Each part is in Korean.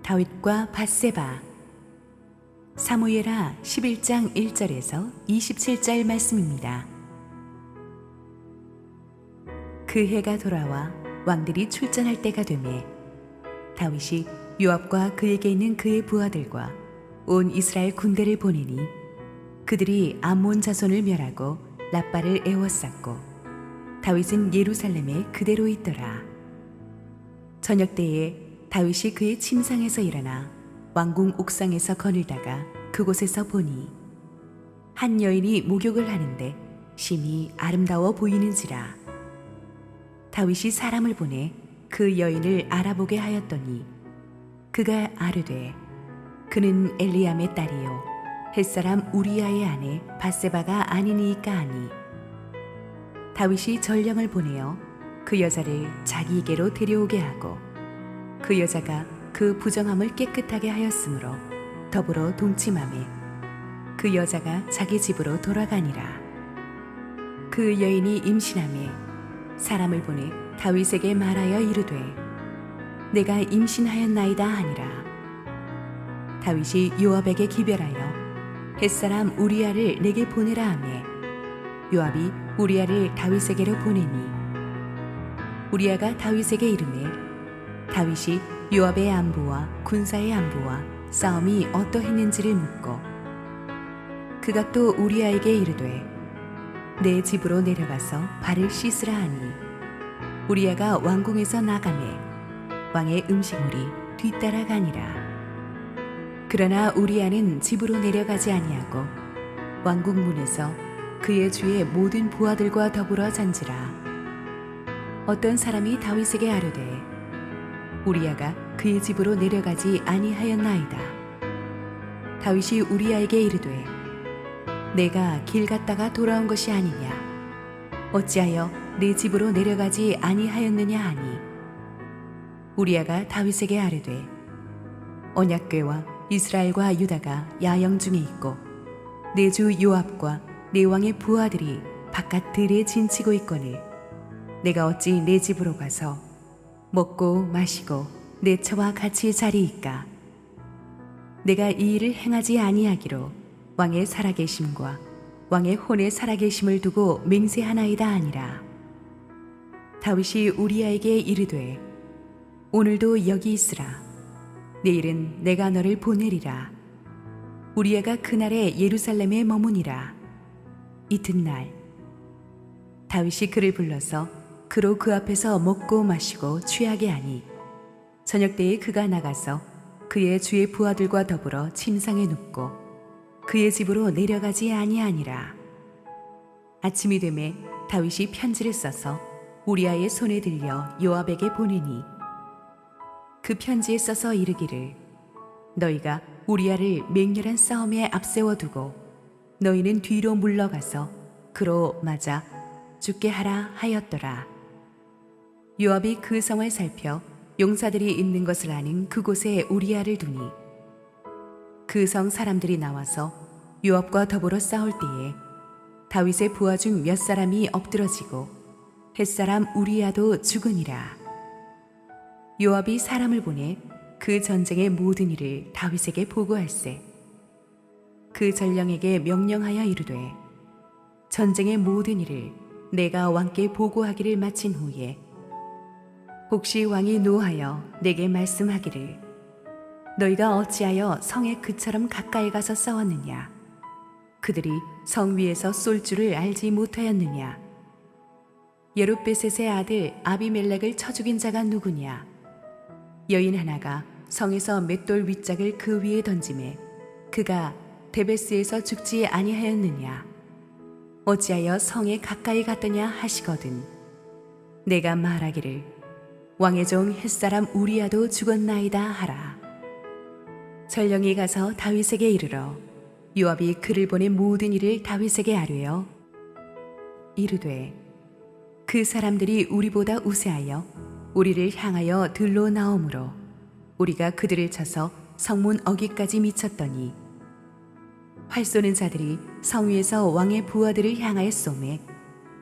다윗과 밧세바. 사무엘하 11장 1절에서 27절 말씀입니다. 그 해가 돌아와 왕들이 출전할 때가 되매 다윗이 요압과 그에게 있는 그의 부하들과 온 이스라엘 군대를 보내니 그들이 암몬 자손을 멸하고 랍바를 에워쌌고 다윗은 예루살렘에 그대로 있더라. 저녁 때에 다윗이 그의 침상에서 일어나 왕궁 옥상에서 거닐다가 그곳에서 보니 한 여인이 목욕을 하는데 심히 아름다워 보이는지라. 다윗이 사람을 보내 그 여인을 알아보게 하였더니 그가 아뢰되 그는 엘리암의 딸이요 햇사람 우리아의 아내 밧세바가 아니니이까 하니 다윗이 전령을 보내어 그 여자를 자기에게로 데려오게 하고 그 여자가 그 부정함을 깨끗하게 하였으므로 더불어 동침하매 그 여자가 자기 집으로 돌아가니라. 그 여인이 임신하매 사람을 보내 다윗에게 말하여 이르되 내가 임신하였나이다 하니라. 다윗이 요압에게 기별하여 햇사람 우리아를 내게 보내라 하매 요압이 우리아를 다윗에게로 보내니 우리아가 다윗에게 이르매 다윗이 요압의 안부와 군사의 안부와 싸움이 어떠했는지를 묻고 그가 또 우리아에게 이르되 내 집으로 내려가서 발을 씻으라 하니 우리아가 왕궁에서 나가매 왕의 음식물이 뒤따라가니라. 그러나 우리아는 집으로 내려가지 아니하고 왕궁 문에서 그의 주의 모든 부하들과 더불어 잔지라. 어떤 사람이 다윗에게 아뢰되 우리아가 그의 집으로 내려가지 아니하였나이다. 다윗이 우리아에게 이르되 내가 길 갔다가 돌아온 것이 아니냐 어찌하여 내 집으로 내려가지 아니하였느냐 하니 우리아가 다윗에게 아뢰되 언약궤와 이스라엘과 유다가 야영 중에 있고 내 주 요압과 내 왕의 부하들이 바깥 들에 진치고 있거늘 내가 어찌 내 집으로 가서 먹고 마시고 내 처와 같이 자리이까. 내가 이 일을 행하지 아니하기로 왕의 살아계심과 왕의 혼의 살아계심을 두고 맹세하나이다 하니라. 다윗이 우리아에게 이르되 오늘도 여기 있으라. 내일은 내가 너를 보내리라. 우리아가 그날에 예루살렘에 머무니라. 이튿날 다윗이 그를 불러서 그로 그 앞에서 먹고 마시고 취하게 하니 저녁 때에 그가 나가서 그의 주의 부하들과 더불어 침상에 눕고 그의 집으로 내려가지 아니하니라. 아침이 되매 다윗이 편지를 써서 우리아의 손에 들려 요압에게 보내니 그 편지에 써서 이르기를 너희가 우리아를 맹렬한 싸움에 앞세워 두고 너희는 뒤로 물러가서 그로 맞아 죽게 하라 하였더라. 요압이 그 성을 살펴 용사들이 있는 것을 아는 그곳에 우리아를 두니 그 성 사람들이 나와서 요압과 더불어 싸울 때에 다윗의 부하 중 몇 사람이 엎드러지고 햇사람 우리아도 죽으니라. 요압이 사람을 보내 그 전쟁의 모든 일을 다윗에게 보고할세 그 전령에게 명령하여 이르되 전쟁의 모든 일을 내가 왕께 보고하기를 마친 후에 혹시 왕이 노하여 내게 말씀하기를 너희가 어찌하여 성에 그처럼 가까이 가서 싸웠느냐 그들이 성 위에서 쏠 줄을 알지 못하였느냐 여룻베셋의 아들 아비멜렉을 쳐 죽인 자가 누구냐 여인 하나가 성에서 맷돌 윗짝을 그 위에 던지매 그가 데베스에서 죽지 아니하였느냐 어찌하여 성에 가까이 갔더냐 하시거든 내가 말하기를 왕의 종 햇사람 우리아도 죽었나이다 하라. 전령이 가서 다윗에게 이르러 요압이 그를 보낸 모든 일을 다윗에게 아뢰어 이르되 그 사람들이 우리보다 우세하여 우리를 향하여 들로 나오므로 우리가 그들을 쳐서 성문 어귀까지 미쳤더니 활 쏘는 자들이 성 위에서 왕의 부하들을 향하여 쏘매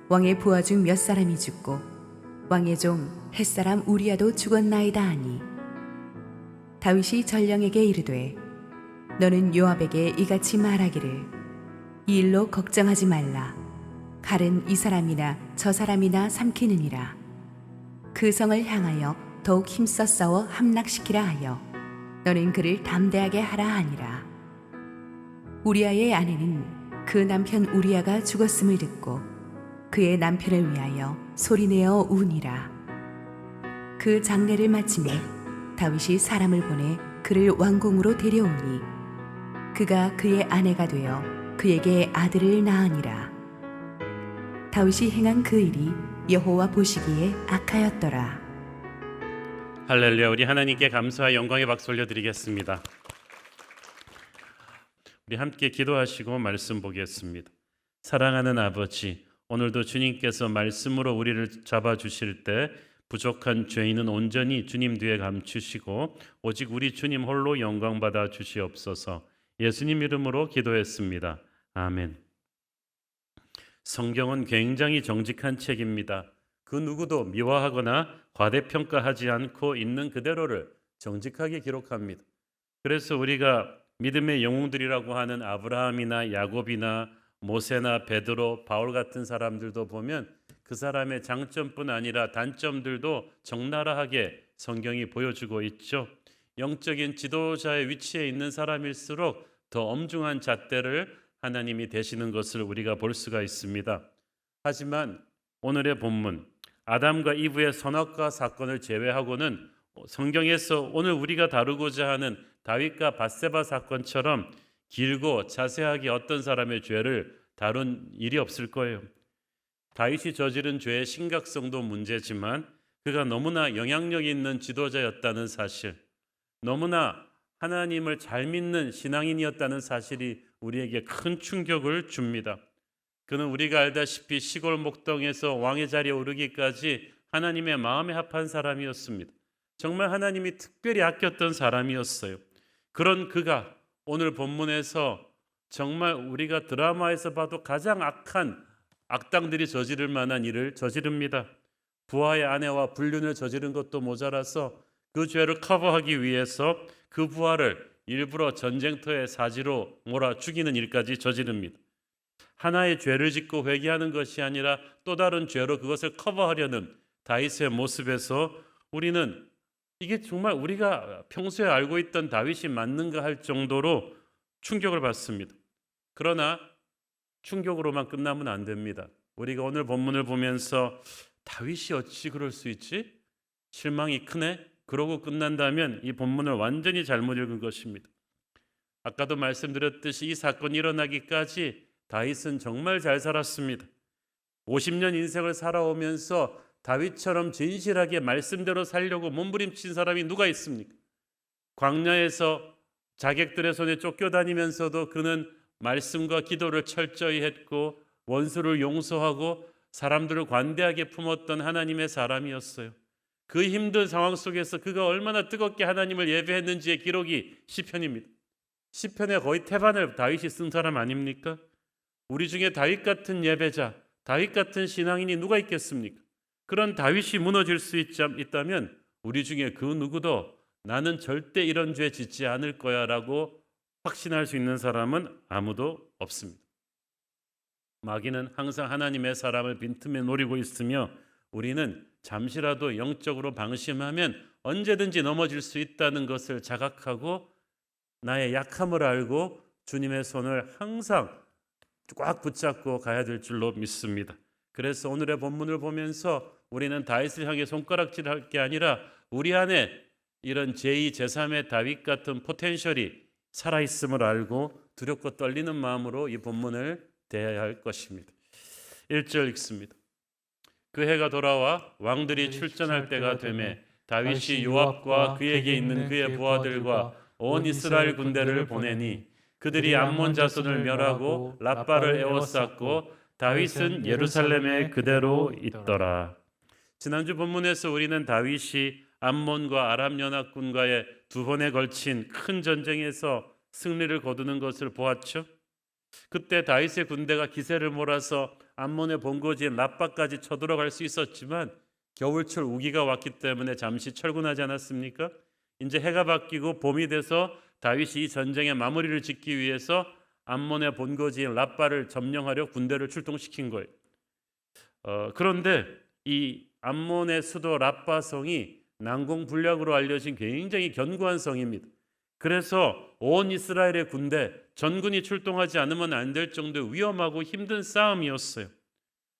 왕의 부하 중 몇 사람이 죽고 왕의 종 햇사람 우리아도 죽었나이다 하니 다윗이 전령에게 이르되 너는 요압에게 이같이 말하기를 이 일로 걱정하지 말라. 칼은 이 사람이나 저 사람이나 삼키느니라. 그 성을 향하여 더욱 힘써 싸워 함락시키라 하여 너는 그를 담대하게 하라 하니라. 우리아의 아내는 그 남편 우리아가 죽었음을 듣고 그의 남편을 위하여 소리내어 우니라. 그 장례를 마침에 다윗이 사람을 보내 그를 왕궁으로 데려오니 그가 그의 아내가 되어 그에게 아들을 낳으니라. 다윗이 행한 그 일이 여호와 보시기에 악하였더라. 할렐루야. 우리 하나님께 감사와 영광의 박수 올려드리겠습니다. 우리 함께 기도하시고 말씀 보겠습니다. 사랑하는 아버지, 오늘도 주님께서 말씀으로 우리를 잡아주실 때 부족한 죄인은 온전히 주님 뒤에 감추시고 오직 우리 주님 홀로 영광받아 주시옵소서. 예수님 이름으로 기도했습니다. 아멘. 성경은 굉장히 정직한 책입니다. 그 누구도 미화하거나 과대평가하지 않고 있는 그대로를 정직하게 기록합니다. 그래서 우리가 믿음의 영웅들이라고 하는 아브라함이나 야곱이나 모세나 베드로, 바울 같은 사람들도 보면 그 사람의 장점뿐 아니라 단점들도 적나라하게 성경이 보여주고 있죠. 영적인 지도자의 위치에 있는 사람일수록 더 엄중한 잣대를 하나님이 대시는 것을 우리가 볼 수가 있습니다. 하지만 오늘의 본문 아담과 이브의 선악과 사건을 제외하고는 성경에서 오늘 우리가 다루고자 하는 다윗과 밧세바 사건처럼 길고 자세하게 어떤 사람의 죄를 다룬 일이 없을 거예요. 다윗이 저지른 죄의 심각성도 문제지만 그가 너무나 영향력 있는 지도자였다는 사실, 너무나 하나님을 잘 믿는 신앙인이었다는 사실이 우리에게 큰 충격을 줍니다. 그는 우리가 알다시피 시골 목동에서 왕의 자리에 오르기까지 하나님의 마음에 합한 사람이었습니다. 정말 하나님이 특별히 아꼈던 사람이었어요. 그런 그가 오늘 본문에서 정말 우리가 드라마에서 봐도 가장 악한 악당들이 저지를 만한 일을 저지릅니다. 부하의 아내와 불륜을 저지른 것도 모자라서 그 죄를 커버하기 위해서 그 부하를 일부러 전쟁터의 사지로 몰아 죽이는 일까지 저지릅니다. 하나의 죄를 짓고 회개하는 것이 아니라 또 다른 죄로 그것을 커버하려는 다윗의 모습에서 우리는 이게 정말 우리가 평소에 알고 있던 다윗이 맞는가 할 정도로 충격을 받습니다. 그러나 충격으로만 끝나면 안 됩니다. 우리가 오늘 본문을 보면서 다윗이 어찌 그럴 수 있지? 실망이 크네? 그러고 끝난다면 이 본문을 완전히 잘못 읽은 것입니다. 아까도 말씀드렸듯이 이 사건이 일어나기까지 다윗은 정말 잘 살았습니다. 50년 인생을 살아오면서 다윗처럼 진실하게 말씀대로 살려고 몸부림친 사람이 누가 있습니까? 광야에서 자객들의 손에 쫓겨다니면서도 그는 말씀과 기도를 철저히 했고 원수를 용서하고 사람들을 관대하게 품었던 하나님의 사람이었어요. 그 힘든 상황 속에서 그가 얼마나 뜨겁게 하나님을 예배했는지의 기록이 시편입니다. 시편의 거의 태반을 다윗이 쓴 사람 아닙니까? 우리 중에 다윗 같은 예배자, 다윗 같은 신앙인이 누가 있겠습니까? 그런 다윗이 무너질 수 있다면 우리 중에 그 누구도 나는 절대 이런 죄 짓지 않을 거야 라고 확신할 수 있는 사람은 아무도 없습니다. 마귀는 항상 하나님의 사람을 빈틈에 노리고 있으며 우리는 잠시라도 영적으로 방심하면 언제든지 넘어질 수 있다는 것을 자각하고 나의 약함을 알고 주님의 손을 항상 꽉 붙잡고 가야 될 줄로 믿습니다. 그래서 오늘의 본문을 보면서 우리는 다윗을 향해 손가락질할 게 아니라 우리 안에 이런 제2, 제3의 다윗 같은 포텐셜이 살아있음을 알고 두렵고 떨리는 마음으로 이 본문을 대해야 할 것입니다. 1절 읽습니다. 그 해가 돌아와 왕들이 출전할 때가 되매 다윗이 요압과 그에게 있는 그의 부하들과 온 이스라엘 군대를 보내니 그들이 암몬 자손을 멸하고 랍바를 에워쌌고 다윗은 예루살렘에 그대로 있더라. 지난주 본문에서 우리는 다윗이 암몬과 아람 연합군과의 두 번에 걸친 큰 전쟁에서 승리를 거두는 것을 보았죠. 그때 다윗의 군대가 기세를 몰아서 암몬의 본거지인 랍바까지 쳐들어갈 수 있었지만 겨울철 우기가 왔기 때문에 잠시 철군하지 않았습니까? 이제 해가 바뀌고 봄이 돼서 다윗이 이 전쟁의 마무리를 짓기 위해서 암몬의 본거지인 라빠를 점령하려 군대를 출동시킨 거예요. 그런데 이 암몬의 수도 라빠 성이 난공불락으로 알려진 굉장히 견고한 성입니다. 그래서 온 이스라엘의 군대 전군이 출동하지 않으면 안 될 정도의 위험하고 힘든 싸움이었어요.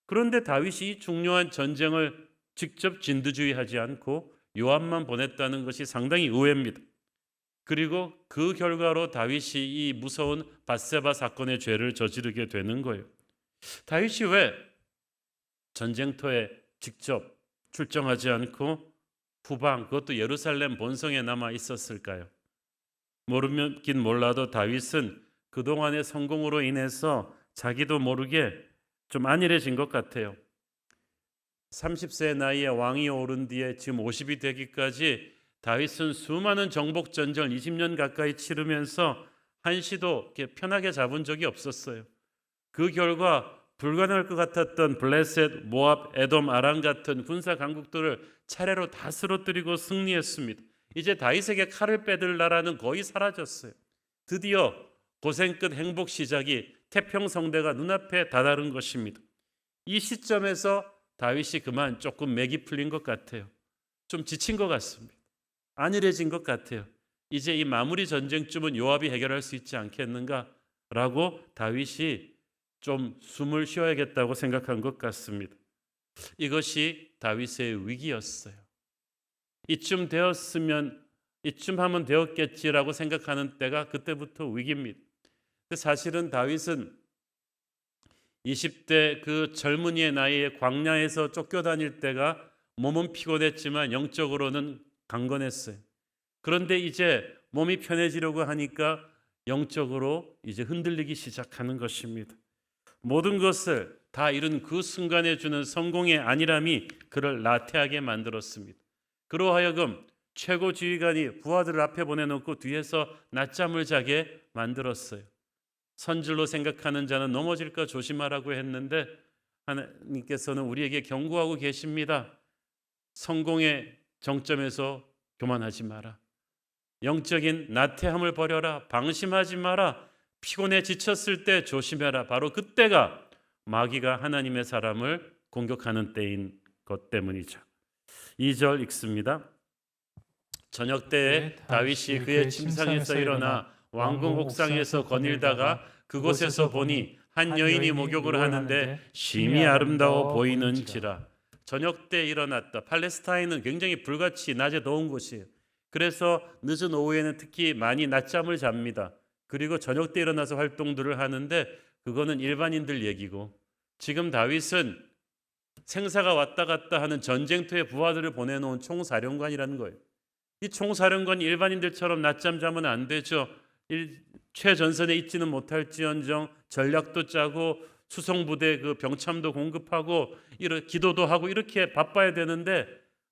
그런데 다윗이 이 중요한 전쟁을 직접 진두지휘하지 않고 요압만 보냈다는 것이 상당히 의외입니다. 그리고 그 결과로 다윗이 이 무서운 밧세바 사건의 죄를 저지르게 되는 거예요. 다윗이 왜 전쟁터에 직접 출정하지 않고 후방, 그것도 예루살렘 본성에 남아 있었을까요? 모르긴 몰라도 다윗은 그동안의 성공으로 인해서 자기도 모르게 좀 안일해진 것 같아요. 30세 나이에 왕이 오른 뒤에 지금 50이 되기까지 다윗은 수많은 정복 전쟁을 20년 가까이 치르면서 한시도 이렇게 편하게 잡은 적이 없었어요. 그 결과 불가능할 것 같았던 블레셋, 모압, 에돔, 아람 같은 군사 강국들을 차례로 다 쓰러뜨리고 승리했습니다. 이제 다윗에게 칼을 빼들 나라는 거의 사라졌어요. 드디어 고생 끝 행복 시작이 태평성대가 눈앞에 다다른 것입니다. 이 시점에서 다윗이 그만 조금 맥이 풀린 것 같아요. 좀 지친 것 같습니다. 안일해진 것 같아요. 이제 이 마무리 전쟁쯤은 요압이 해결할 수 있지 않겠는가라고 다윗이 좀 숨을 쉬어야겠다고 생각한 것 같습니다. 이것이 다윗의 위기였어요. 이쯤 되었으면 이쯤 하면 되었겠지라고 생각하는 때가 그때부터 위기입니다. 사실은 다윗은 20대 그 젊은이의 나이에 광야에서 쫓겨다닐 때가 몸은 피곤했지만 영적으로는 강건했어요. 그런데 이제 몸이 편해지려고 하니까 영적으로 이제 흔들리기 시작하는 것입니다. 모든 것을 다 이룬 그 순간에 주는 성공의 안일함이 그를 나태하게 만들었습니다. 그로 하여금 최고 지휘관이 부하들을 앞에 보내놓고 뒤에서 낮잠을 자게 만들었어요. 선질로 생각하는 자는 넘어질까 조심하라고 했는데 하나님께서는 우리에게 경고하고 계십니다. 성공의 정점에서 교만하지 마라. 영적인 나태함을 버려라. 방심하지 마라. 피곤해 지쳤을 때 조심해라. 바로 그때가 마귀가 하나님의 사람을 공격하는 때인 것 때문이죠. 2절 읽습니다. 저녁 때에 다윗이 그의 침상에서 일어나 왕궁 옥상에서 거닐다가 그곳에서 보니 한 여인이 목욕을 하는데 심히 아름다워 보이는지라. 저녁 때 일어났다. 팔레스타인은 굉장히 불같이 낮에 더운 곳이에요. 그래서 늦은 오후에는 특히 많이 낮잠을 잡니다. 그리고 저녁 때 일어나서 활동들을 하는데 그거는 일반인들 얘기고, 지금 다윗은 생사가 왔다 갔다 하는 전쟁터에 부하들을 보내놓은 총사령관이라는 거예요. 이 총사령관이 일반인들처럼 낮잠 자면 안 되죠. 최전선에 있지는 못할지언정 전략도 짜고 수송부대 그 병참도 공급하고 기도도 하고 이렇게 바빠야 되는데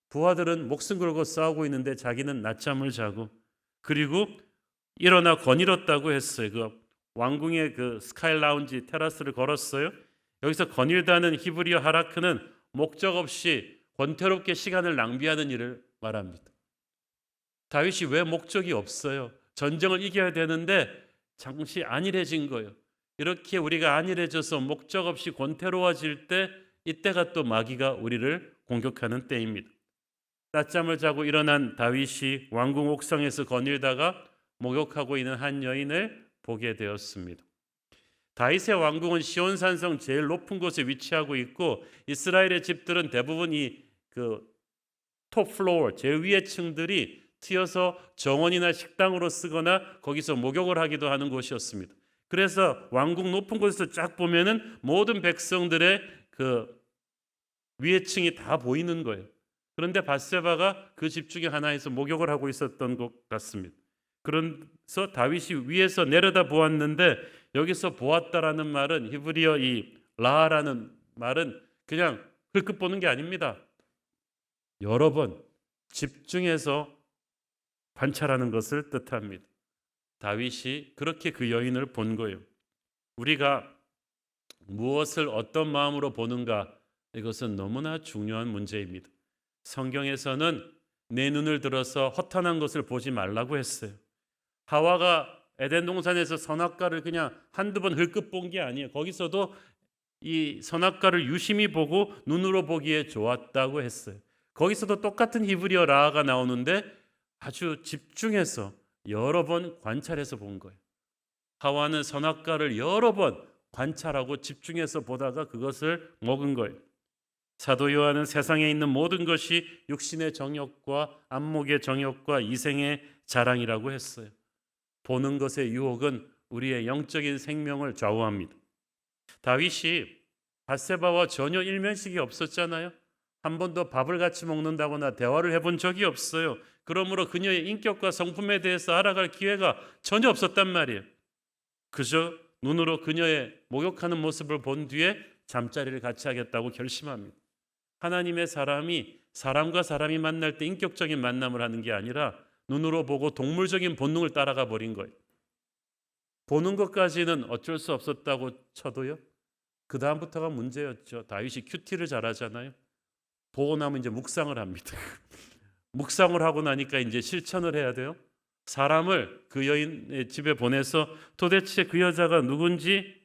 부하들은 목숨 걸고 싸우고 있는데 자기는 낮잠을 자고, 그리고 일어나 거닐었다고 했어요. 그 왕궁의 그 스카이 라운지 테라스를 걸었어요. 여기서 거닐다는 히브리어 하라크는 목적 없이 권태롭게 시간을 낭비하는 일을 말합니다. 다윗이 왜 목적이 없어요? 전쟁을 이겨야 되는데 잠시 안일해진 거예요. 이렇게 우리가 안일해져서 목적 없이 권태로워질 때, 이때가 또 마귀가 우리를 공격하는 때입니다. 낮잠을 자고 일어난 다윗이 왕궁 옥상에서 거닐다가 목욕하고 있는 한 여인을 보게 되었습니다. 다윗의 왕궁은 시온산성 제일 높은 곳에 위치하고 있고, 이스라엘의 집들은 대부분 이 톱 플로어 제일 위의 층들이 튀어서 정원이나 식당으로 쓰거나 거기서 목욕을 하기도 하는 곳이었습니다. 그래서 왕궁 높은 곳에서 쫙 보면은 모든 백성들의 그 위의 층이 다 보이는 거예요. 그런데 밧세바가 그 집 중에 하나에서 목욕을 하고 있었던 것 같습니다. 그래서 다윗이 위에서 내려다 보았는데, 여기서 보았다라는 말은 히브리어 이 라라는 말은 그냥 흘끗 보는 게 아닙니다. 여러 번 집중해서 관찰하는 것을 뜻합니다. 다윗이 그렇게 그 여인을 본 거예요. 우리가 무엇을 어떤 마음으로 보는가, 이것은 너무나 중요한 문제입니다. 성경에서는 내 눈을 들어서 허탄한 것을 보지 말라고 했어요. 하와가 에덴 동산에서 선악과를 그냥 한두 번 흘끗 본 게 아니에요. 거기서도 이 선악과를 유심히 보고 눈으로 보기에 좋았다고 했어요. 거기서도 똑같은 히브리어 라가 나오는데 아주 집중해서 여러 번 관찰해서 본 거예요. 하와는 선악과를 여러 번 관찰하고 집중해서 보다가 그것을 먹은 거예요. 사도 요한은 세상에 있는 모든 것이 육신의 정욕과 안목의 정욕과 이생의 자랑이라고 했어요. 보는 것의 유혹은 우리의 영적인 생명을 좌우합니다. 다윗이 밧세바와 전혀 일면식이 없었잖아요. 한 번도 밥을 같이 먹는다거나 대화를 해본 적이 없어요. 그러므로 그녀의 인격과 성품에 대해서 알아갈 기회가 전혀 없었단 말이에요. 그저 눈으로 그녀의 목욕하는 모습을 본 뒤에 잠자리를 같이 하겠다고 결심합니다. 하나님의 사람이 사람과 사람이 만날 때 인격적인 만남을 하는 게 아니라 눈으로 보고 동물적인 본능을 따라가 버린 거예요. 보는 것까지는 어쩔 수 없었다고 쳐도요. 그 다음부터가 문제였죠. 다윗이 큐티를 잘하잖아요. 보고 나면 이제 묵상을 합니다. 묵상을 하고 나니까 이제 실천을 해야 돼요. 사람을 그 여인의 집에 보내서 도대체 그 여자가 누군지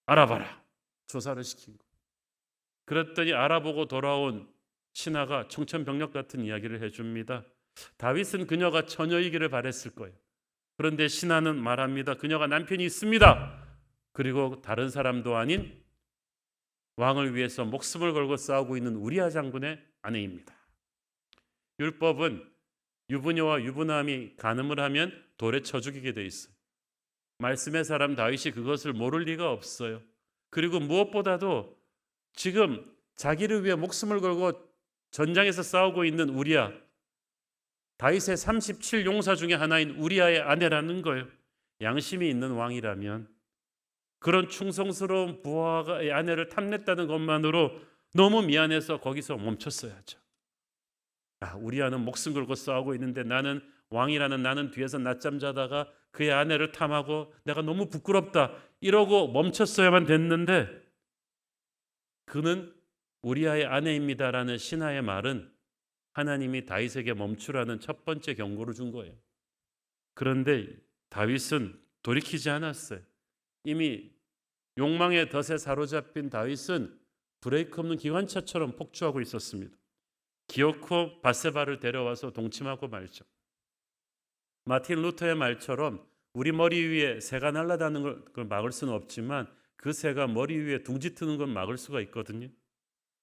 알아봐라. 조사를 시킨 거. 그랬더니 알아보고 돌아온 신하가 청천벽력 같은 이야기를 해줍니다. 다윗은 그녀가 처녀이기를 바랬을 거예요. 그런데 신하는 말합니다. 그녀가 남편이 있습니다. 그리고 다른 사람도 아닌 왕을 위해서 목숨을 걸고 싸우고 있는 우리아 장군의 아내입니다. 율법은 유부녀와 유부남이 간음을 하면 돌에 쳐 죽이게 돼 있어요. 말씀의 사람 다윗이 그것을 모를 리가 없어요. 그리고 무엇보다도 지금 자기를 위해 목숨을 걸고 전장에서 싸우고 있는 우리아, 다윗의 37용사 중에 하나인 우리아의 아내라는 거예요. 양심이 있는 왕이라면 그런 충성스러운 부하의 아내를 탐냈다는 것만으로 너무 미안해서 거기서 멈췄어야죠. 우리아는 목숨 걸고 싸우고 있는데 나는 왕이라는 나는 뒤에서 낮잠 자다가 그의 아내를 탐하고 내가 너무 부끄럽다 이러고 멈췄어야만 됐는데 그는 우리아의 아내입니다라는 신하의 말은 하나님이 다윗에게 멈추라는 첫 번째 경고를 준 거예요. 그런데 다윗은 돌이키지 않았어요. 이미 욕망의 덫에 사로잡힌 다윗은 브레이크 없는 기관차처럼 폭주하고 있었습니다. 기어코 밧세바를 데려와서 동침하고 말죠. 마틴 루터의 말처럼 우리 머리 위에 새가 날아다니는 걸 막을 수는 없지만 그 새가 머리 위에 둥지 트는 건 막을 수가 있거든요.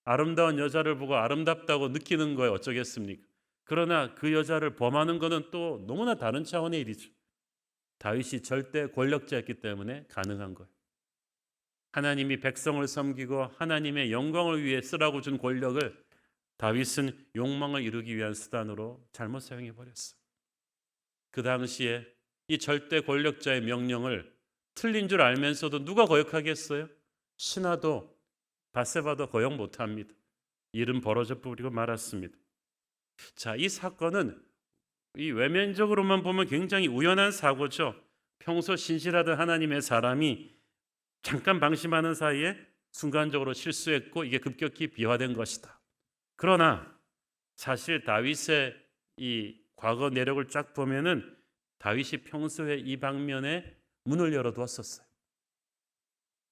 아름다운 여자를 보고 아름답다고 느끼는 거에 어쩌겠습니까? 그러나 그 여자를 범하는 것은 또 너무나 다른 차원의 일이죠. 다윗이 절대 권력자였기 때문에 가능한 거예요. 하나님이 백성을 섬기고 하나님의 영광을 위해 쓰라고 준 권력을 다윗은 욕망을 이루기 위한 수단으로 잘못 사용해 버렸어요. 그 당시에 이 절대 권력자의 명령을 틀린 줄 알면서도 누가 거역하겠어요? 신하도 밧세바도 거역 못합니다. 일은 벌어져 버리고 말았습니다. 자, 이 사건은 이 외면적으로만 보면 굉장히 우연한 사고죠. 평소 신실하던 하나님의 사람이 잠깐 방심하는 사이에 순간적으로 실수했고 이게 급격히 비화된 것이다. 그러나 사실 다윗의 이 과거 내력을 쫙 보면은 다윗이 평소에 이 방면에 문을 열어두었었어요.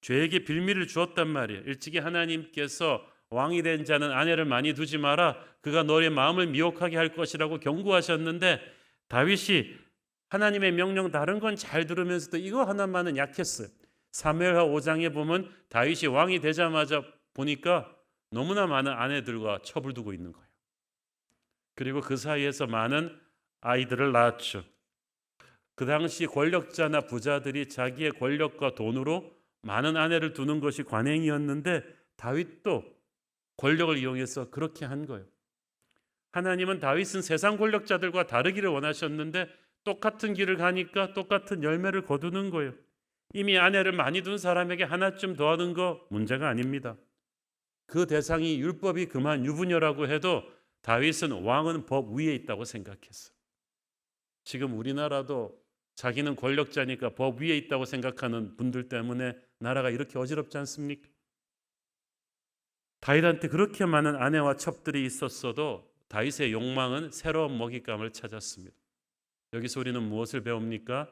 죄에게 빌미를 주었단 말이에요. 일찍이 하나님께서 왕이 된 자는 아내를 많이 두지 마라. 그가 너의 마음을 미혹하게 할 것이라고 경고하셨는데 다윗이 하나님의 명령 다른 건 잘 들으면서도 이거 하나만은 약했어요. 사무엘하 5장에 보면 다윗이 왕이 되자마자 보니까 너무나 많은 아내들과 첩을 두고 있는 거예요. 그리고 그 사이에서 많은 아이들을 낳았죠. 그 당시 권력자나 부자들이 자기의 권력과 돈으로 많은 아내를 두는 것이 관행이었는데 다윗도 권력을 이용해서 그렇게 한 거예요. 하나님은 다윗은 세상 권력자들과 다르기를 원하셨는데 똑같은 길을 가니까 똑같은 열매를 거두는 거예요. 이미 아내를 많이 둔 사람에게 하나쯤 더 하는 거 문제가 아닙니다. 그 대상이 율법이 그만 유부녀라고 해도 다윗은 왕은 법 위에 있다고 생각했어요. 지금 우리나라도 자기는 권력자니까 법 위에 있다고 생각하는 분들 때문에 나라가 이렇게 어지럽지 않습니까? 다윗한테 그렇게 많은 아내와 첩들이 있었어도 다윗의 욕망은 새로운 먹잇감을 찾았습니다. 여기서 우리는 무엇을 배웁니까?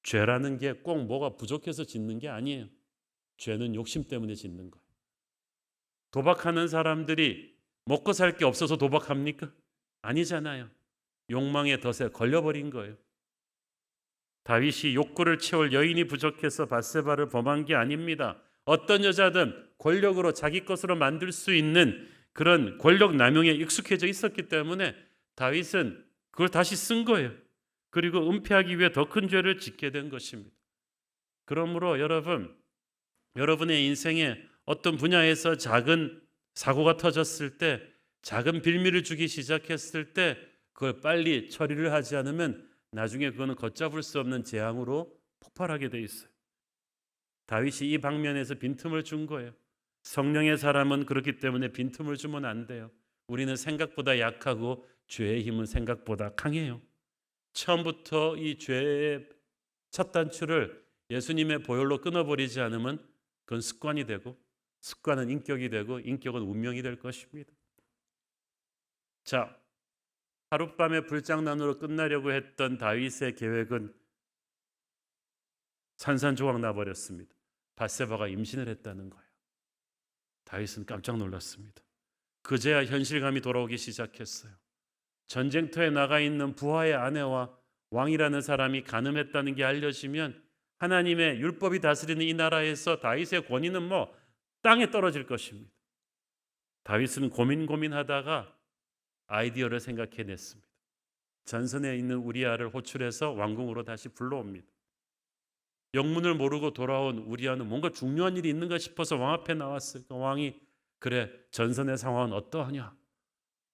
죄라는 게 꼭 뭐가 부족해서 짓는 게 아니에요. 죄는 욕심 때문에 짓는 거예요. 도박하는 사람들이 먹고 살 게 없어서 도박합니까? 아니잖아요. 욕망의 덫에 걸려버린 거예요. 다윗이 욕구를 채울 여인이 부족해서 밧세바를 범한 게 아닙니다. 어떤 여자든 권력으로 자기 것으로 만들 수 있는 그런 권력 남용에 익숙해져 있었기 때문에 다윗은 그걸 다시 쓴 거예요. 그리고 은폐하기 위해 더 큰 죄를 짓게 된 것입니다. 그러므로 여러분의 인생에 어떤 분야에서 작은 사고가 터졌을 때, 작은 빌미를 주기 시작했을 때 그걸 빨리 처리를 하지 않으면 나중에 그거는 걷잡을 수 없는 재앙으로 폭발하게 돼 있어요. 다윗이 이 방면에서 빈틈을 준 거예요. 성령의 사람은 그렇기 때문에 빈틈을 주면 안 돼요. 우리는 생각보다 약하고 죄의 힘은 생각보다 강해요. 처음부터 이 죄의 첫 단추를 예수님의 보혈로 끊어버리지 않으면 그건 습관이 되고, 습관은 인격이 되고, 인격은 운명이 될 것입니다. 자, 하룻밤에 불장난으로 끝나려고 했던 다윗의 계획은 산산조각 나버렸습니다. 밧세바가 임신을 했다는 거예요. 다윗은 깜짝 놀랐습니다. 그제야 현실감이 돌아오기 시작했어요. 전쟁터에 나가 있는 부하의 아내와 왕이라는 사람이 간음했다는 게 알려지면 하나님의 율법이 다스리는 이 나라에서 다윗의 권위는 뭐 땅에 떨어질 것입니다. 다윗은 고민하다가 아이디어를 생각해냈습니다. 전선에 있는 우리아를 호출해서 왕궁으로 다시 불러옵니다. 영문을 모르고 돌아온 우리아는 뭔가 중요한 일이 있는가 싶어서 왕 앞에 나왔어요. 왕이 그래, 전선의 상황은 어떠하냐?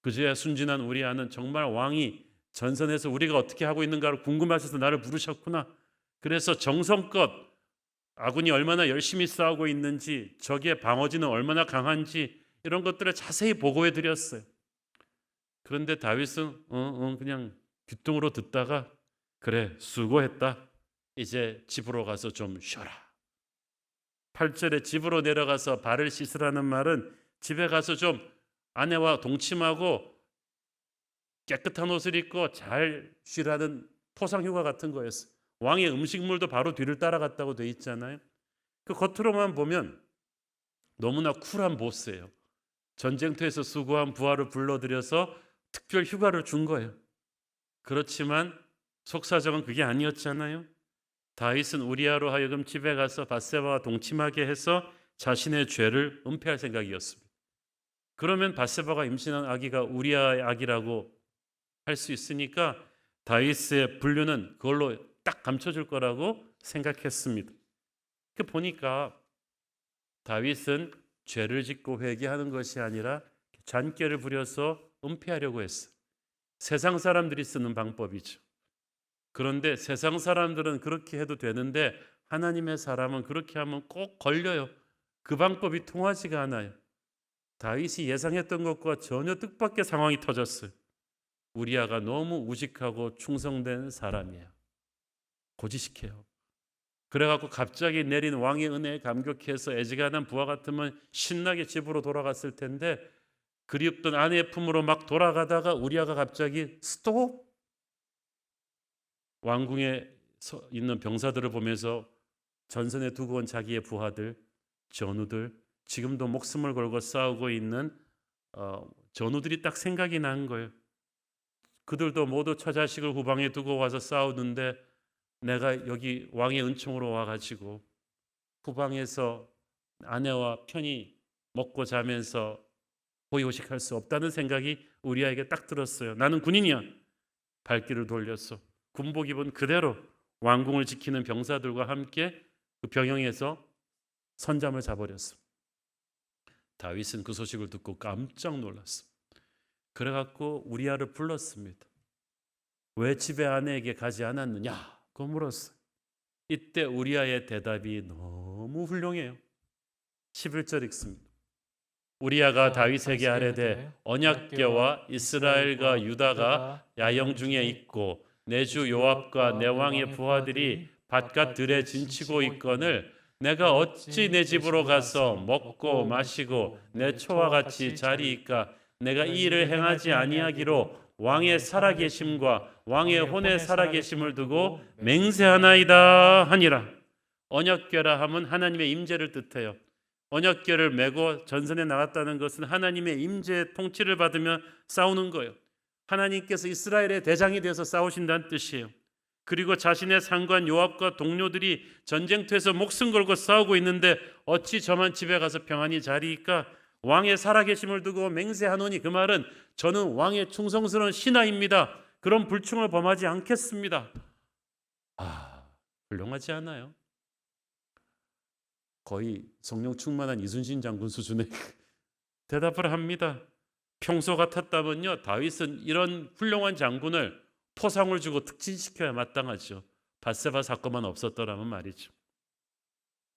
그제야 순진한 우리아는 정말 왕이 전선에서 우리가 어떻게 하고 있는가를 궁금하셔서 나를 부르셨구나. 그래서 정성껏 아군이 얼마나 열심히 싸우고 있는지, 적의 방어진은 얼마나 강한지 이런 것들을 자세히 보고해 드렸어요. 그런데 다윗은 그냥 귀뚱으로 듣다가 그래, 수고했다. 이제 집으로 가서 좀 쉬어라. 8절에 집으로 내려가서 발을 씻으라는 말은 집에 가서 좀 아내와 동침하고 깨끗한 옷을 입고 잘 쉬라는 포상휴가 같은 거였어요. 왕의 음식물도 바로 뒤를 따라갔다고 돼 있잖아요. 그 겉으로만 보면 너무나 쿨한 보스예요. 전쟁터에서 수고한 부하를 불러들여서 특별 휴가를 준 거예요. 그렇지만 속사정은 그게 아니었잖아요. 다윗은 우리아로 하여금 집에 가서 밧세바와 동침하게 해서 자신의 죄를 은폐할 생각이었습니다. 그러면 밧세바가 임신한 아기가 우리아의 아기라고 할 수 있으니까 다윗의 분류는 그걸로 딱 감춰줄 거라고 생각했습니다. 그 보니까 다윗은 죄를 짓고 회개하는 것이 아니라 잔꾀를 부려서 은폐하려고 했어요. 세상 사람들이 쓰는 방법이죠. 그런데 세상 사람들은 그렇게 해도 되는데 하나님의 사람은 그렇게 하면 꼭 걸려요. 그 방법이 통하지가 않아요. 다윗이 예상했던 것과 전혀 뜻밖의 상황이 터졌어요. 우리아가 너무 우직하고 충성된 사람이에요. 고지식해요. 그래갖고 갑자기 내린 왕의 은혜에 감격해서 애지간한 부하 같으면 신나게 집으로 돌아갔을 텐데 그리웠던 아내의 품으로 막 돌아가다가 우리아가 갑자기 스톱! 왕궁에 있는 병사들을 보면서 전선에 두고 온 자기의 부하들, 전우들, 지금도 목숨을 걸고 싸우고 있는 전우들이 딱 생각이 난 거예요. 그들도 모두 처자식을 후방에 두고 와서 싸우는데 내가 여기 왕의 은총으로 와가지고 후방에서 아내와 편히 먹고 자면서 호의호식할 수 없다는 생각이 우리아에게 딱 들었어요. 나는 군인이야. 발길을 돌렸어. 군복 입은 그대로 왕궁을 지키는 병사들과 함께 그 병영에서 선잠을 자버렸어. 다윗은 그 소식을 듣고 깜짝 놀랐어. 그래갖고 우리아를 불렀습니다. 왜 집에 아내에게 가지 않았느냐? 고 물었어요. 이때 우리아의 대답이 너무 훌륭해요. 11절 읽습니다. 우리아가 다윗에게 아뢰되 언약궤와 이스라엘과 유다가 야영 중에 있고 내 주 요압과 내 왕의 부하들이 바깥 들에 진치고 있거늘 내가 어찌 내 집으로 가서 먹고 마시고 내 초와 같이 자리이까? 내가 이 일을 행하지 아니하기로 왕의 살아계심과 왕의 혼의 살아계심을 두고 맹세하나이다 하니라. 언약궤라 함은 하나님의 임재를 뜻해요. 언약궤를 메고 전선에 나갔다는 것은 하나님의 임재의 통치를 받으며 싸우는 거예요. 하나님께서 이스라엘의 대장이 되어서 싸우신다는 뜻이에요. 그리고 자신의 상관 요압과 동료들이 전쟁터에서 목숨 걸고 싸우고 있는데 어찌 저만 집에 가서 평안히 자리이까? 왕의 살아계심을 두고 맹세하노니, 그 말은 저는 왕의 충성스러운 신하입니다. 그런 불충을 범하지 않겠습니다. 훌륭하지 않아요? 거의 성령 충만한 이순신 장군 수준의 대답을 합니다. 평소 같았다면요, 다윗은 이런 훌륭한 장군을 포상을 주고 특진시켜야 마땅하죠. 밧세바 사건만 없었더라면 말이죠.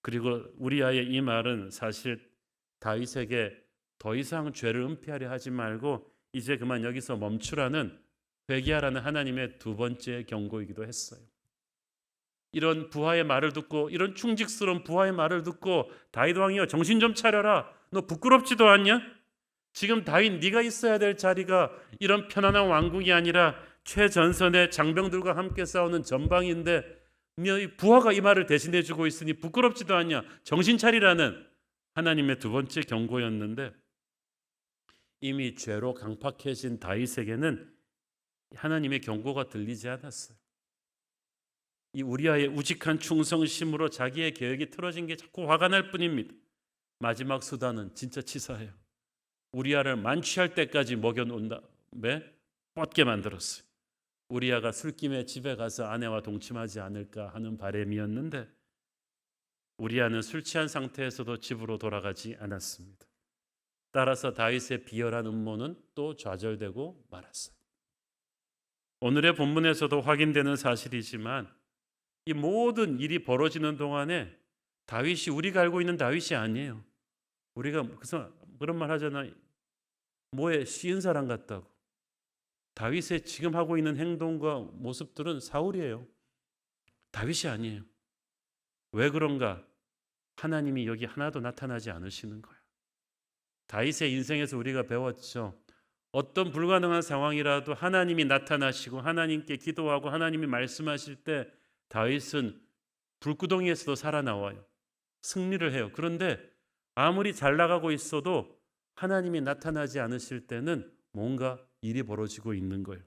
그리고 우리아의 이 말은 사실 다윗에게 더 이상 죄를 은폐하려 하지 말고 이제 그만 여기서 멈추라는, 회개하라는 하나님의 두 번째 경고이기도 했어요. 이런 부하의 말을 듣고, 이런 충직스러운 부하의 말을 듣고, 다윗 왕이여 정신 좀 차려라. 너 부끄럽지도 않냐? 지금 다윗 네가 있어야 될 자리가 이런 편안한 왕궁이 아니라 최전선의 장병들과 함께 싸우는 전방인데 부하가 이 말을 대신해 주고 있으니 부끄럽지도 않냐? 정신 차리라는 하나님의 두 번째 경고였는데, 이미 죄로 강팍해진 다윗에게는 하나님의 경고가 들리지 않았어요. 이 우리아의 우직한 충성심으로 자기의 계획이 틀어진 게 자꾸 화가 날 뿐입니다. 마지막 수단은 진짜 치사해요. 우리아를 만취할 때까지 먹여놓은 다음에 뻗게 만들었어요. 우리아가 술김에 집에 가서 아내와 동침하지 않을까 하는 바람이었는데 우리아는 술 취한 상태에서도 집으로 돌아가지 않았습니다. 따라서 다윗의 비열한 음모는 또 좌절되고 말았어요. 오늘의 본문에서도 확인되는 사실이지만 이 모든 일이 벌어지는 동안에 다윗이 우리가 알고 있는 다윗이 아니에요. 우리가 그런 말 하잖아요. 뭐에 씌은 사람 같다고. 다윗의 지금 하고 있는 행동과 모습들은 사울이에요. 다윗이 아니에요. 왜 그런가? 하나님이 여기 하나도 나타나지 않으시는 거예요. 다윗의 인생에서 우리가 배웠죠. 어떤 불가능한 상황이라도 하나님이 나타나시고 하나님께 기도하고 하나님이 말씀하실 때 다윗은 불구덩이에서도 살아나와요. 승리를 해요. 그런데 아무리 잘 나가고 있어도 하나님이 나타나지 않으실 때는 뭔가 일이 벌어지고 있는 거예요.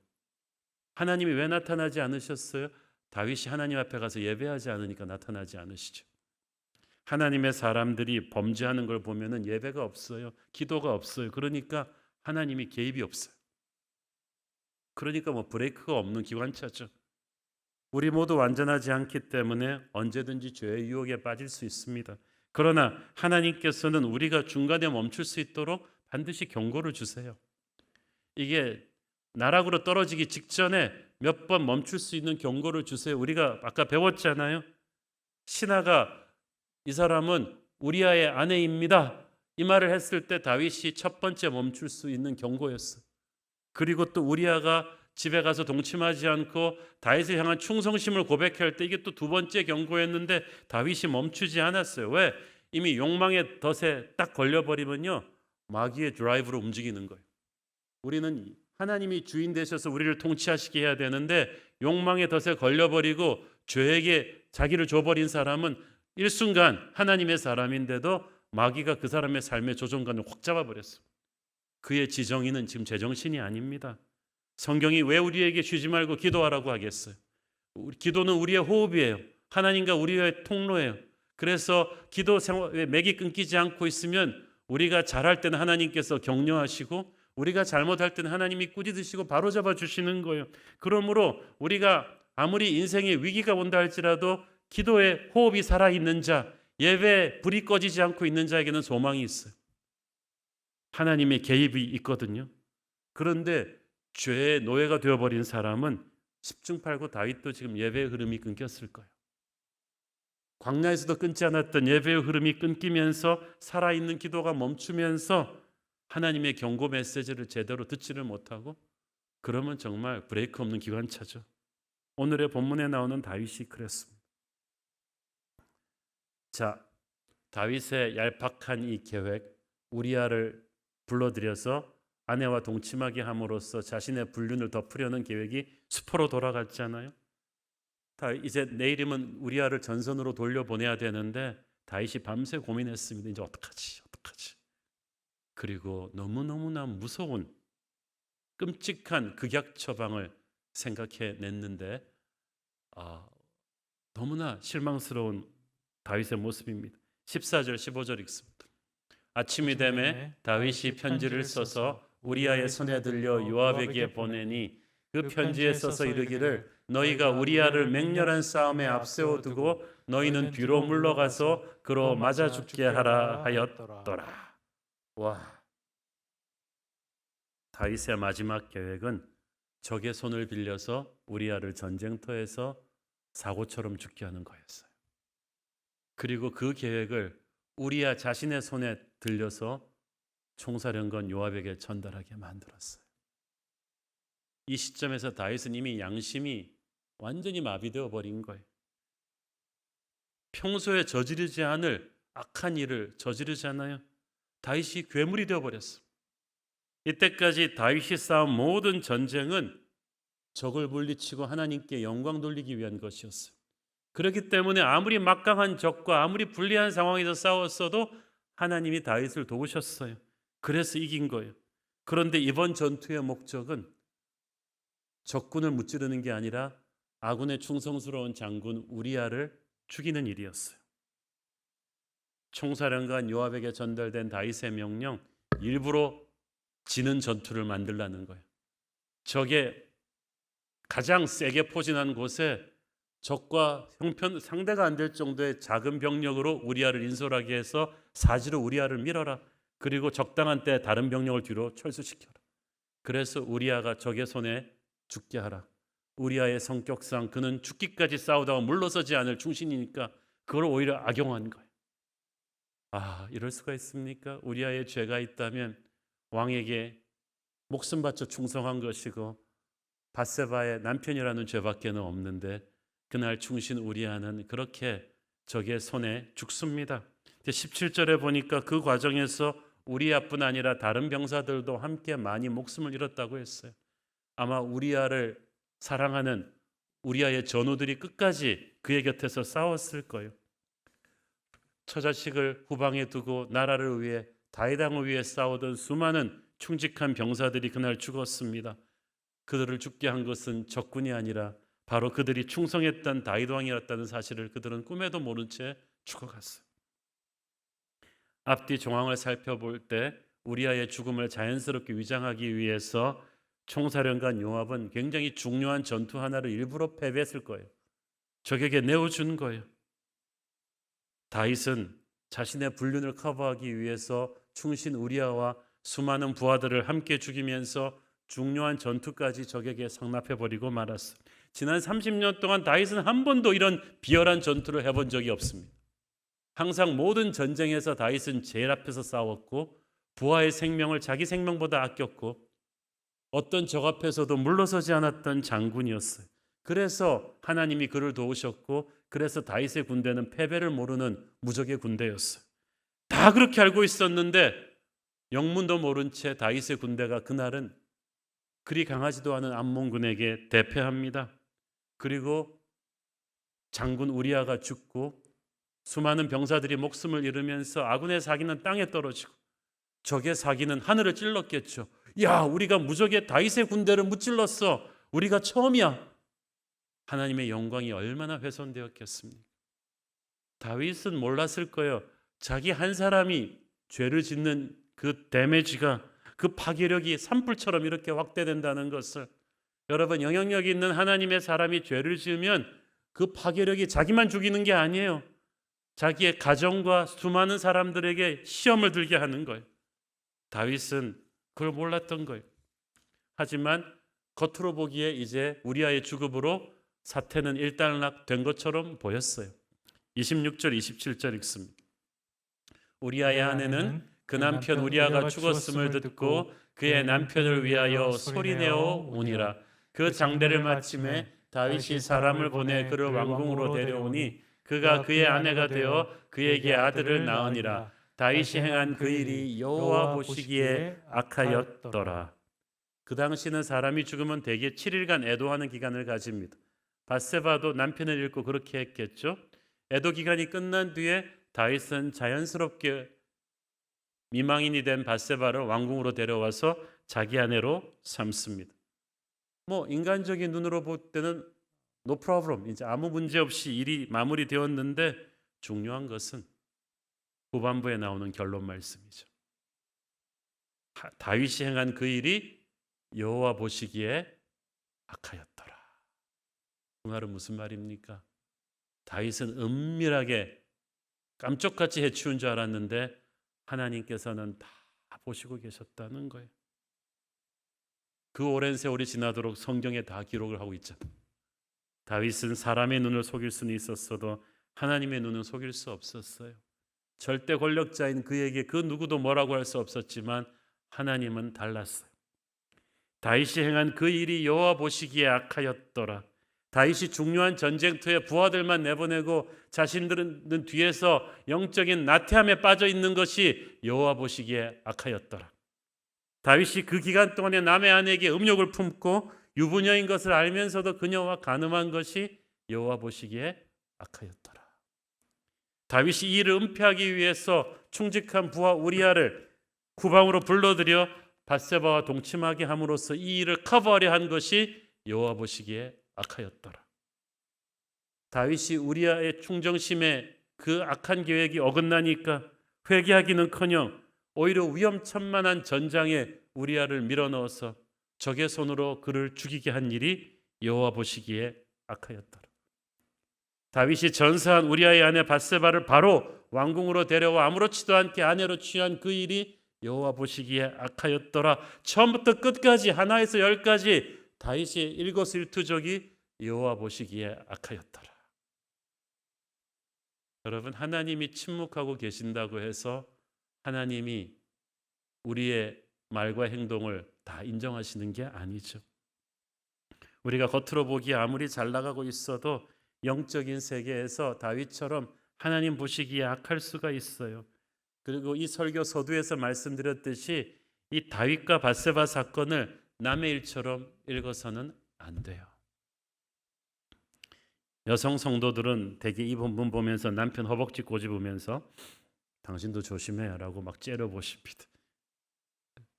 하나님이 왜 나타나지 않으셨어요? 다윗이 하나님 앞에 가서 예배하지 않으니까 나타나지 않으시죠. 하나님의 사람들이 범죄하는 걸 보면은 예배가 없어요. 기도가 없어요. 그러니까 하나님이 개입이 없어요. 그러니까 브레이크가 없는 기관차죠. 우리 모두 완전하지 않기 때문에 언제든지 죄의 유혹에 빠질 수 있습니다. 그러나 하나님께서는 우리가 중간에 멈출 수 있도록 반드시 경고를 주세요. 이게 나락으로 떨어지기 직전에 몇 번 멈출 수 있는 경고를 주세요. 우리가 아까 배웠잖아요. 신하가 이 사람은 우리아의 아내입니다. 이 말을 했을 때 다윗이 첫 번째 멈출 수 있는 경고였어요. 그리고 또 우리아가 집에 가서 동침하지 않고 다윗을 향한 충성심을 고백할 때 이게 또 두 번째 경고였는데 다윗이 멈추지 않았어요. 왜? 이미 욕망의 덫에 딱 걸려버리면요, 마귀의 드라이브로 움직이는 거예요. 우리는 하나님이 주인 되셔서 우리를 통치하시게 해야 되는데 욕망의 덫에 걸려버리고 죄에게 자기를 줘버린 사람은 일순간 하나님의 사람인데도 마귀가 그 사람의 삶의 조종관을 확 잡아버렸어요. 그의 지정인은 지금 제정신이 아닙니다. 성경이 왜 우리에게 쉬지 말고 기도하라고 하겠어요? 기도는 우리의 호흡이에요. 하나님과 우리의 통로예요. 그래서 기도 생활에 맥이 끊기지 않고 있으면 우리가 잘할 때는 하나님께서 격려하시고 우리가 잘못할 때는 하나님이 꾸짖으시고 바로잡아 주시는 거예요. 그러므로 우리가 아무리 인생의 위기가 온다 할지라도 기도의 호흡이 살아있는 자, 예배에 불이 꺼지지 않고 있는 자에게는 소망이 있어요. 하나님의 개입이 있거든요. 그런데 죄의 노예가 되어버린 사람은 10중8구 다윗도 지금 예배의 흐름이 끊겼을 거예요. 광야에서도 끊지 않았던 예배의 흐름이 끊기면서 살아있는 기도가 멈추면서 하나님의 경고 메시지를 제대로 듣지를 못하고, 그러면 정말 브레이크 없는 기관차죠. 오늘의 본문에 나오는 다윗이 그랬습니다. 자, 다윗의 얄팍한 이 계획, 우리아를 불러들여서 아내와 동침하게 함으로써 자신의 불륜을 덮으려는 계획이 수포로 돌아갔잖아요. 이제 내일이면 우리아를 전선으로 돌려보내야 되는데 다윗이 밤새 고민했습니다. 이제 어떡하지? 그리고 너무너무나 무서운 끔찍한 극약 처방을 생각해냈는데 너무나 실망스러운 다윗의 모습입니다. 14절 15절 읽습니다. 아침이 되매 다윗이 편지를 써서 우리아의 손에 들려 요압에게 보내니 그 편지에 써서 이르기를 너희가 우리아를 맹렬한 싸움에 앞세워 두고 너희는 뒤로 물러가서 그로 맞아 죽게 하라 하였더라. 와, 다윗의 마지막 계획은 적의 손을 빌려서 우리아를 전쟁터에서 사고처럼 죽게 하는 거였어요. 그리고 그 계획을 우리아 자신의 손에 들려서 총사령관 요압에게 전달하게 만들었어요. 이 시점에서 다윗은 이미 양심이 완전히 마비되어 버린 거예요. 평소에 저지르지 않을 악한 일을 저지르잖아요. 다윗이 괴물이 되어 버렸어요. 이때까지 다윗이 싸운 모든 전쟁은 적을 물리치고 하나님께 영광 돌리기 위한 것이었어요. 그렇기 때문에 아무리 막강한 적과 아무리 불리한 상황에서 싸웠어도 하나님이 다윗을 도우셨어요. 그래서 이긴 거예요. 그런데 이번 전투의 목적은 적군을 무찌르는 게 아니라 아군의 충성스러운 장군 우리아를 죽이는 일이었어요. 총사령관 요압에게 전달된 다윗의 명령, 일부러 지는 전투를 만들라는 거예요. 적의 가장 세게 포진한 곳에 적과 형편 상대가 안 될 정도의 작은 병력으로 우리아를 인솔하게 해서 사지로 우리아를 밀어라. 그리고 적당한 때 다른 병력을 뒤로 철수시켜라. 그래서 우리아가 적의 손에 죽게 하라. 우리아의 성격상 그는 죽기까지 싸우다가 물러서지 않을 충신이니까 그걸 오히려 악용한 거예요. 이럴 수가 있습니까? 우리아의 죄가 있다면 왕에게 목숨 바쳐 충성한 것이고 밧세바의 남편이라는 죄밖에는 없는데 그날 충신 우리아는 그렇게 적의 손에 죽습니다. 17절에 보니까 그 과정에서 우리아뿐 아니라 다른 병사들도 함께 많이 목숨을 잃었다고 했어요. 아마 우리아를 사랑하는 우리아의 전우들이 끝까지 그의 곁에서 싸웠을 거예요. 처자식을 후방에 두고 나라를 위해 다윗 왕을 위해 싸우던 수많은 충직한 병사들이 그날 죽었습니다. 그들을 죽게 한 것은 적군이 아니라 바로 그들이 충성했던 다윗 왕이었다는 사실을 그들은 꿈에도 모른 채 죽어갔어요. 앞뒤 정황을 살펴볼 때 우리아의 죽음을 자연스럽게 위장하기 위해서 총사령관 요압은 굉장히 중요한 전투 하나를 일부러 패배했을 거예요. 적에게 내어준 거예요. 다윗은 자신의 불륜을 커버하기 위해서 충신 우리아와 수많은 부하들을 함께 죽이면서 중요한 전투까지 적에게 상납해버리고 말았어요. 지난 30년 동안 다윗은 한 번도 이런 비열한 전투를 해본 적이 없습니다. 항상 모든 전쟁에서 다윗은 제일 앞에서 싸웠고 부하의 생명을 자기 생명보다 아꼈고 어떤 적 앞에서도 물러서지 않았던 장군이었어요. 그래서 하나님이 그를 도우셨고 그래서 다윗의 군대는 패배를 모르는 무적의 군대였어요. 다 그렇게 알고 있었는데 영문도 모른 채 다윗의 군대가 그날은 그리 강하지도 않은 암몬군에게 대패합니다. 그리고 장군 우리아가 죽고 수많은 병사들이 목숨을 잃으면서 아군의 사기는 땅에 떨어지고 적의 사기는 하늘을 찔렀겠죠. 야, 우리가 무적의 다윗의 군대를 무찔렀어. 우리가 처음이야. 하나님의 영광이 얼마나 훼손되었겠습니까? 다윗은 몰랐을 거예요. 자기 한 사람이 죄를 짓는 그 데미지가, 그 파괴력이 산불처럼 이렇게 확대된다는 것을. 여러분, 영향력이 있는 하나님의 사람이 죄를 지으면 그 파괴력이 자기만 죽이는 게 아니에요. 자기의 가정과 수많은 사람들에게 시험을 들게 하는 거예요. 다윗은 그걸 몰랐던 거예요. 하지만 겉으로 보기에 이제 우리아의 죽음으로 사태는 일단락된 것처럼 보였어요. 26절 27절 읽습니다. 우리아의 아내는 그 남편 우리아가 죽었음을 듣고 그의 남편을 위하여 소리내어 우니라. 그 장례를 마침에 다윗이 사람을 보내 그를 왕궁으로 데려오니 그가 그의 아내가 되어 그에게 아들을 낳으니라. 다윗이 행한 그 일이 여호와 보시기에 악하였더라. 그 당시는 사람이 죽으면 대개 7일간 애도하는 기간을 가집니다. 밧세바도 남편을 잃고 그렇게 했겠죠. 애도 기간이 끝난 뒤에 다윗은 자연스럽게 미망인이 된 밧세바를 왕궁으로 데려와서 자기 아내로 삼습니다. 뭐 인간적인 눈으로 볼 때는 no problem, 이제 아무 문제 없이 일이 마무리되었는데 중요한 것은 후반부에 나오는 결론 말씀이죠. 다윗이 행한 그 일이 여호와 보시기에 악하였더라. 그 말은 무슨 말입니까? 다윗은 은밀하게 깜짝같이 해치운 줄 알았는데 하나님께서는 다 보시고 계셨다는 거예요. 그 오랜 세월이 지나도록 성경에 다 기록을 하고 있잖아요. 다윗은 사람의 눈을 속일 수는 있었어도 하나님의 눈은 속일 수 없었어요. 절대 권력자인 그에게 그 누구도 뭐라고 할 수 없었지만 하나님은 달랐어요. 다윗이 행한 그 일이 여호와 보시기에 악하였더라. 다윗이 중요한 전쟁터에 부하들만 내보내고 자신들은 뒤에서 영적인 나태함에 빠져 있는 것이 여호와 보시기에 악하였더라. 다윗이 그 기간 동안에 남의 아내에게 음욕을 품고 유부녀인 것을 알면서도 그녀와 간음한 것이 여호와 보시기에 악하였더라. 다윗이 이 일을 은폐하기 위해서 충직한 부하 우리아를 후방으로 불러들여 밧세바와 동침하게 함으로써 이 일을 커버하려 한 것이 여호와 보시기에 악하였더라. 다윗이 우리아의 충정심에 그 악한 계획이 어긋나니까 회개하기는커녕 오히려 위험천만한 전장에 우리아를 밀어넣어서 적의 손으로 그를 죽이게 한 일이 여호와 보시기에 악하였더라. 다윗이 전사한 우리아의 아내 밧세바를 바로 왕궁으로 데려와 아무렇지도 않게 아내로 취한 그 일이 여호와 보시기에 악하였더라. 처음부터 끝까지 하나에서 열까지 다윗의 일거수일투족이 여호와 보시기에 악하였더라. 여러분, 하나님이 침묵하고 계신다고 해서 하나님이 우리의 말과 행동을 다 인정하시는 게 아니죠. 우리가 겉으로 보기에 아무리 잘 나가고 있어도 영적인 세계에서 다윗처럼 하나님 보시기에 악할 수가 있어요. 그리고 이 설교 서두에서 말씀드렸듯이 이 다윗과 밧세바 사건을 남의 일처럼 읽어서는 안 돼요. 여성 성도들은 대개 이 본문 보면서 남편 허벅지 꼬집으면서 당신도 조심해 라고 막 째려보십니다.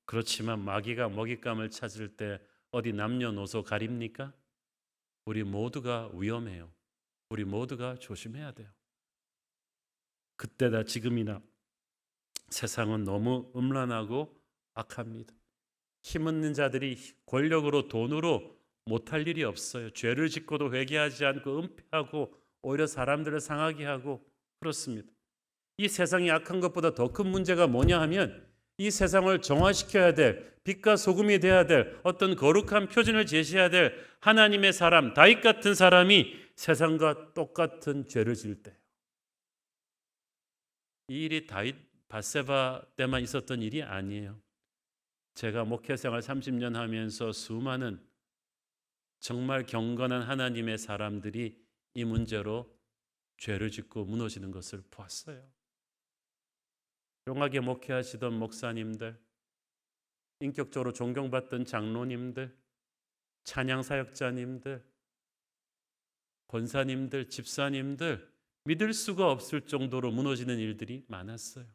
그렇지만 마귀가 먹잇감을 찾을 때 어디 남녀노소 가립니까? 우리 모두가 위험해요. 우리 모두가 조심해야 돼요. 그때다 지금이나 세상은 너무 음란하고 악합니다. 힘있는 자들이 권력으로 돈으로 못할 일이 없어요. 죄를 짓고도 회개하지 않고 은폐하고 오히려 사람들을 상하게 하고 그렇습니다. 이 세상이 악한 것보다 더 큰 문제가 뭐냐 하면 이 세상을 정화시켜야 될, 빛과 소금이 돼야 될, 어떤 거룩한 표준을 제시해야 될 하나님의 사람, 다윗 같은 사람이 세상과 똑같은 죄를 지을 때예요. 이 일이 다윗 밧세바 때만 있었던 일이 아니에요. 제가 목회생활 30년 하면서 수많은 정말 경건한 하나님의 사람들이 이 문제로 죄를 짓고 무너지는 것을 보았어요. 용하게 목회하시던 목사님들, 인격적으로 존경받던 장로님들, 찬양사역자님들, 권사님들, 집사님들 믿을 수가 없을 정도로 무너지는 일들이 많았어요.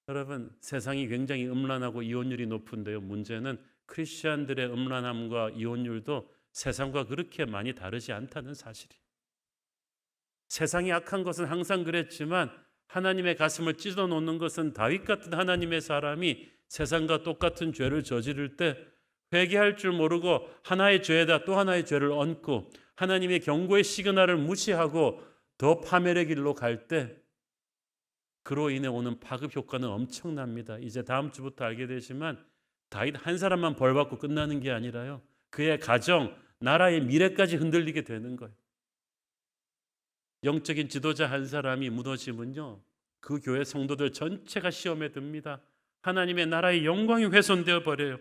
여러분, 세상이 굉장히 음란하고 이혼율이 높은데요. 문제는 크리스천들의 음란함과 이혼율도 세상과 그렇게 많이 다르지 않다는 사실이에요. 세상이 악한 것은 항상 그랬지만 하나님의 가슴을 찢어 놓는 것은 다윗 같은 하나님의 사람이 세상과 똑같은 죄를 저지를 때 회개할 줄 모르고 하나의 죄에다 또 하나의 죄를 얹고 하나님의 경고의 시그널을 무시하고 더 파멸의 길로 갈 때 그로 인해 오는 파급 효과는 엄청납니다. 이제 다음 주부터 알게 되지만 다윗 한 사람만 벌받고 끝나는 게 아니라요. 그의 가정, 나라의 미래까지 흔들리게 되는 거예요. 영적인 지도자 한 사람이 무너지면요, 그 교회 성도들 전체가 시험에 듭니다. 하나님의 나라의 영광이 훼손되어 버려요.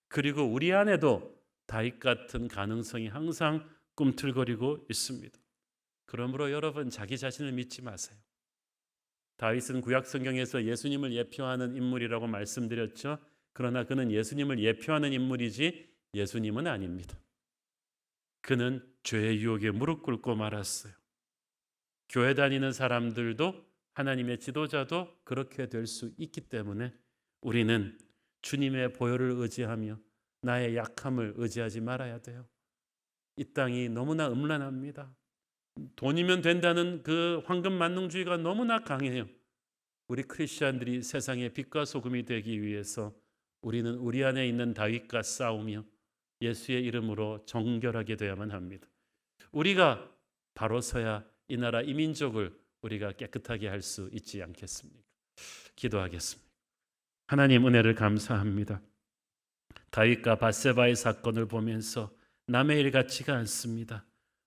그리고 우리 안에도 다윗 같은 가능성이 항상 꿈틀거리고 있습니다. 그러므로 여러분, 자기 자신을 믿지 마세요. 다윗은 구약 성경에서 예수님을 예표하는 인물이라고 말씀드렸죠. 그러나 그는 예수님을 예표하는 인물이지 예수님은 아닙니다. 그는 죄의 유혹에 무릎 꿇고 말았어요. 교회 다니는 사람들도 하나님의 지도자도 그렇게 될 수 있기 때문에 우리는 주님의 보혈을 의지하며 나의 약함을 의지하지 말아야 돼요. 이 땅이 너무나 음란합니다. 돈이면 된다는 그 황금 만능주의가 너무나 강해요. 우리 크리스천들이 세상의 빛과 소금이 되기 위해서 우리는 우리 안에 있는 다윗과 싸우며 예수의 이름으로 정결하게 되어야만 합니다. 우리가 바로 서야 이 나라 이 민족을 우리가 깨끗하게 할 수 있지 않겠습니까? 기도하겠습니다. 하나님 은혜를 감사합니다. 다윗과 밧세바의 사건을 보면서 남의 일 같지가 않습니다.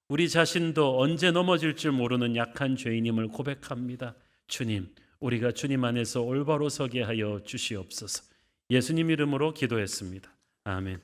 우리 자신도 언제 넘어질 줄 모르는 약한 죄인임을 고백합니다. 주님, 우리가 주님 안에서 올바로 서게 하여 주시옵소서. 예수님 이름으로 기도했습니다. 아멘.